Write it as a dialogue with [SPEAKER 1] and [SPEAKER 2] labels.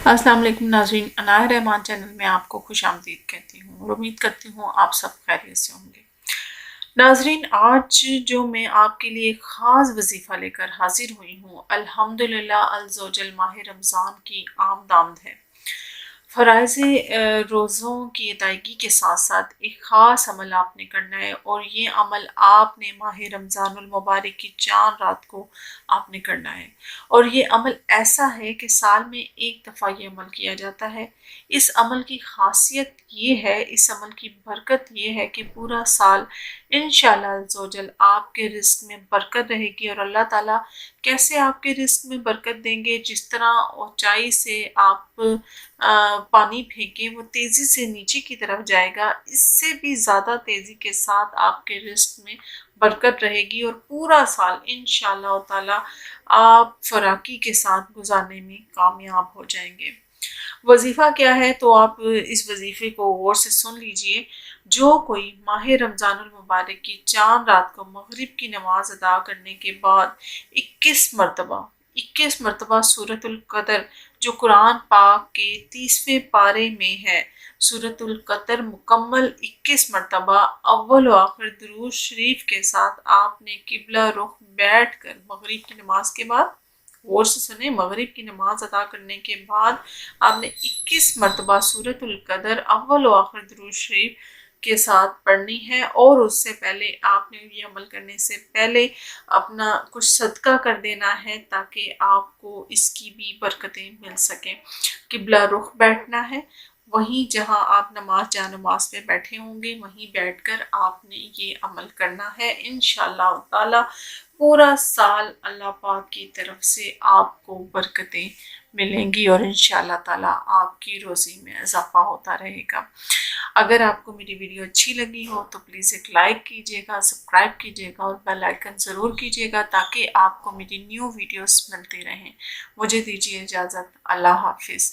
[SPEAKER 1] अस्सलाम वालेकुम नाज़रीन, अनाया रहमान चैनल में आपको खुश आमदीद कहती हूँ और उम्मीद करती हूँ आप सब खैरियत से होंगे। नाज़रीन, आज जो मैं आपके लिए ख़ास वजीफ़ा लेकर हाजिर हुई हूँ, अल्हम्दुलिल्लाह अज़्ज़ व जल माह रमज़ान की आमद है। फ़राइज़ रोज़ों की अदायगी के साथ साथ एक ख़ास अमल आपने करना है और ये अमल आपने माह रमज़ानुल मुबारक की चाँद रात को आपने करना है। और ये अमल ऐसा है कि साल में एक दफ़ा ये अमल किया जाता है। इस अमल की ख़ासियत ये है, इस अमल की बरकत ये है कि पूरा साल इंशाअल्लाह अज़्ज़ व जल आपके रिज़्क़ में बरकत रहेगी। और अल्लाह ताला कैसे आपके रिज़्क़ में बरकत देंगे, जिस तरह ऊँचाई से आप पानी फेंके वो तेज़ी से नीचे की तरफ जाएगा, इससे भी ज़्यादा तेज़ी के साथ आपके रिज़्क़ में बरकत रहेगी और पूरा साल इंशाअल्लाह ताला आप फ़राकी के साथ गुजारने में कामयाब हो जाएंगे। वजीफ़ा क्या है, तो आप इस वजीफ़े को गौर से सुन लीजिए। जो कोई माह रमज़ानुल मुबारक की चाँद रात को मगरिब की नमाज अदा करने के बाद 21 मरतबा सूरतुल कदर, जो कुरान पाक के 30वें पारे में है, सूरतुल कदर मुकम्मल 21 मरतबा अव्वल व आखिर दुरूद शरीफ के साथ आपने किबला रुख बैठ कर मगरिब की नमाज के बाद, गौर से सुने, मगरिब की नमाज अदा करने के बाद आपने 21 मरतबा सूरतुल कदर अव्वल व आखिर दुरूद शरीफ के साथ पढ़नी है। और उससे पहले आपने ये अमल करने से पहले अपना कुछ सदका कर देना है ताकि आपको इसकी भी बरकतें मिल सकें। किबला रुख बैठना है, वहीं जहां आप नमाज पे बैठे होंगे वहीं बैठकर आपने ये अमल करना है। इंशाअल्लाह ताला पूरा साल अल्लाह पाक की तरफ से आपको बरकतें मिलेंगी और इंशाअल्लाह ताला आपकी रोज़ी में इजाफा होता रहेगा। अगर आपको मेरी वीडियो अच्छी लगी हो तो प्लीज़ एक लाइक कीजिएगा, सब्सक्राइब कीजिएगा और बेल आइकन ज़रूर कीजिएगा ताकि आपको मेरी न्यू वीडियोस मिलती रहें। मुझे दीजिए इजाज़त। अल्लाह हाफिज़।